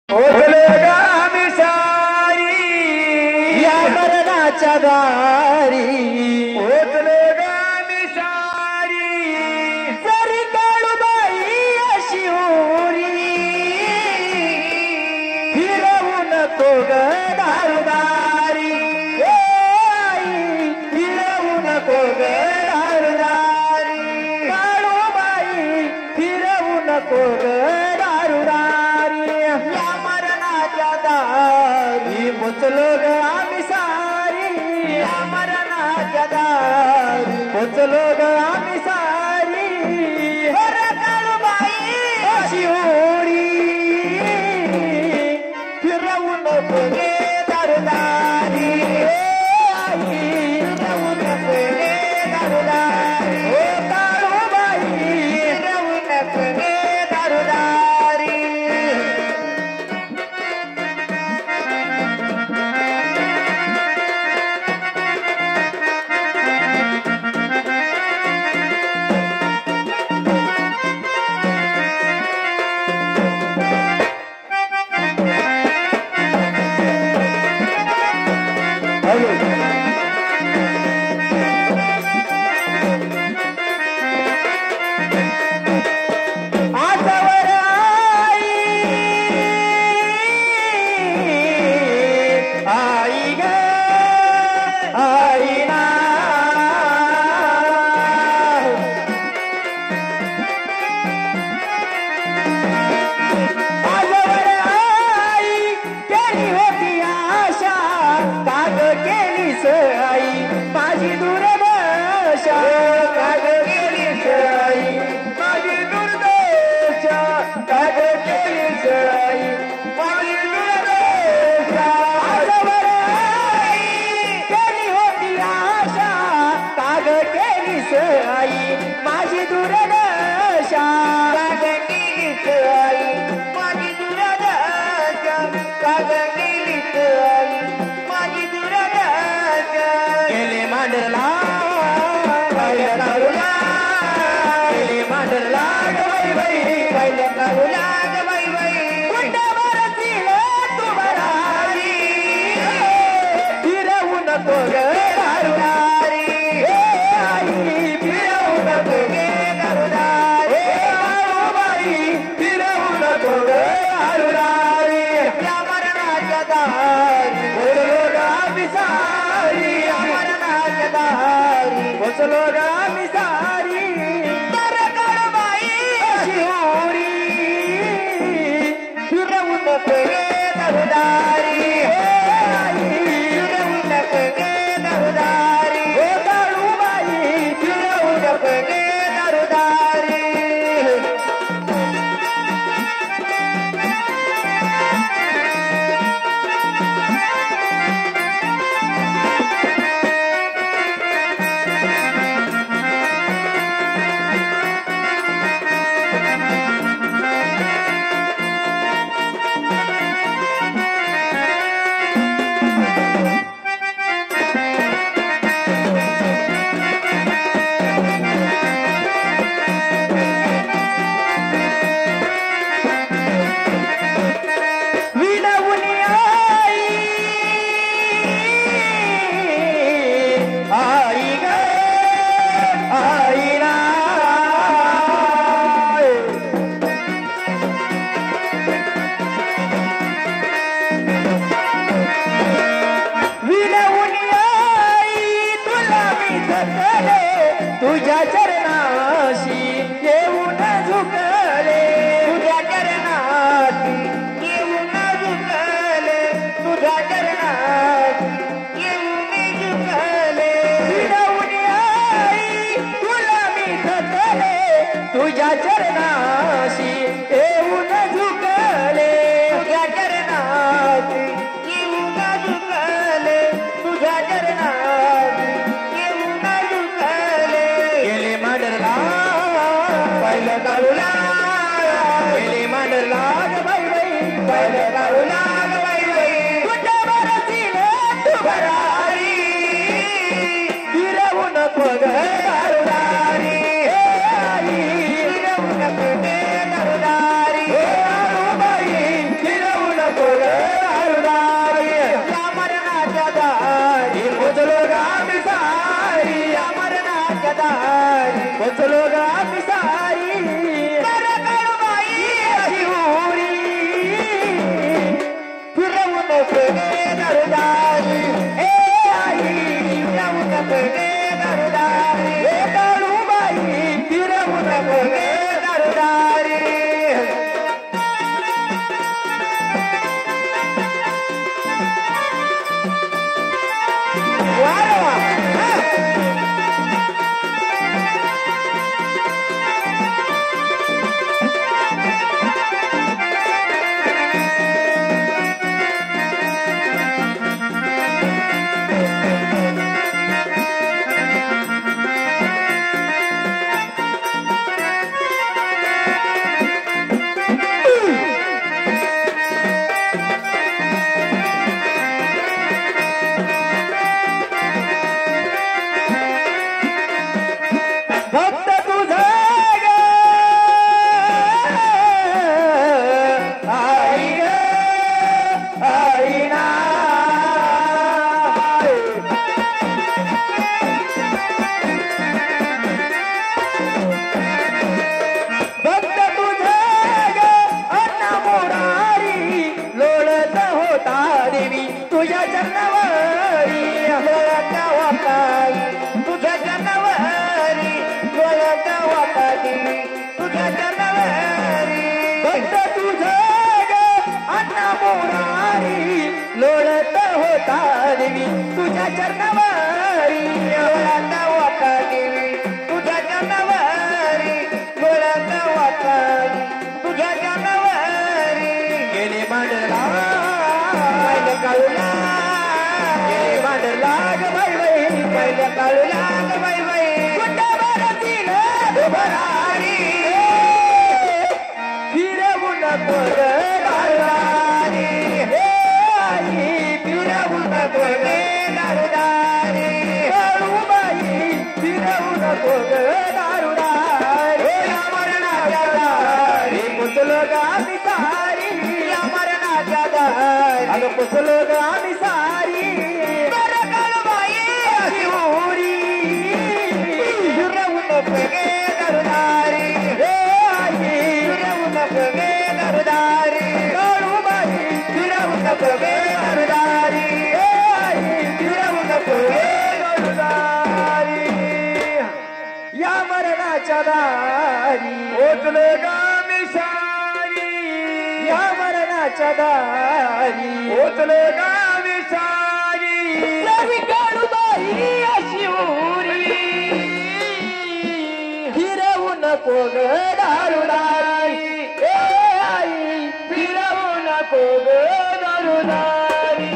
ओझले गामी सारी या मरणाच्या दारी ओझले गामी सारी जरी काळूबाई अशी होरी फिरवू नको ग दारुदारी ए आई फिरवू नको ग दारुदारी काळूबाई फिरवू नको ग दारुदारी या मरणाच्या दारी पोचलो ग आम्ही सारी या मरणाच्या दारी पोचलो ग आम्ही सारी बरं काळूबाई अशी होरी फिरवू नको गे दारुदारी ए आई फिरवू नको गे दारुदारी ओ काळूबाई फिरवू नको गे दारुदारी आजवर आई ग आई ना आजवर आई केली होती आशा काग केलीस आई माझी दुर्दशा काग केलीस आई माझी दुर्दशा काग केलीस आई माझी दुर्दशा आजवर आई केली होती आशा काग केलीस आई माझी दुर्दशा काग केलीस आई माझी दुर्दशा काग केलीस आई माझी दुर्दशा केले मांडला पहिल्या काळूला केले मांडला ग बाई बाई पहिल्या काळूला ग बाई बाई कुंडावर तिल तू भरारी फिरवू नको ग दारुदारी ए आई फिरवू नको गे दारुदारी ए काळूबाई फिरवू नको ग दारुदारी या मरणाच्या दारी बोललो ग आम्ही सारी या मरणाच्या दारी पोचलो ग आम्ही सारी बरं काळूबाई अशी होरी फिरवू नको गे दारुदारी ए आई फिरवू नको गे दारुदारी ओ काळूबाई फिरवू नको गे दारुदारी विनवणी आई ग आई ना विनवणी आई तुला मी थकले तुझ्या चरणाशी येऊन झुकले तुझ्या चरणाशी येऊन झुकले तुझ्या चरणाशी येऊन झुकले विनवणी आई तुला मी थकले तुझ्या चरणाशी येऊन झुकले तुझ्या चरणाशी येऊन झुकले तुझ्या चरणाशी येऊन झुकले गेले मांडला पहिल्या काळूला गेले मांडला ग बाई बाई पहिल्या काळूला ग बाई बाई कुंडावरतील भरारी फिरवून कोग दारुदारी हे आई फिरवून कोग दारुदारी काळूबाई फिरवून कोग दारुदारी मरणाच्या दारी पुसलो ग आम्ही सारी या मरणाच्या दारी अगं पुसलो ग आम्ही सारी बरं काळूबाई शिवरी फिरवून कोग दारुदारी हे आई फिरवून कोग दारुदारी काळूबाई फिरवून कोग दारुदारी हे आई फिरवून कोग दारुदारी या मरणाच्या दारी पोचले गामी सारी या मरणाच्या दारी पोचले गामी सारी रवी काळूबाई शिवरी फिरवून कोग दारुदारी ए आई फिरवून कोग दारुदारी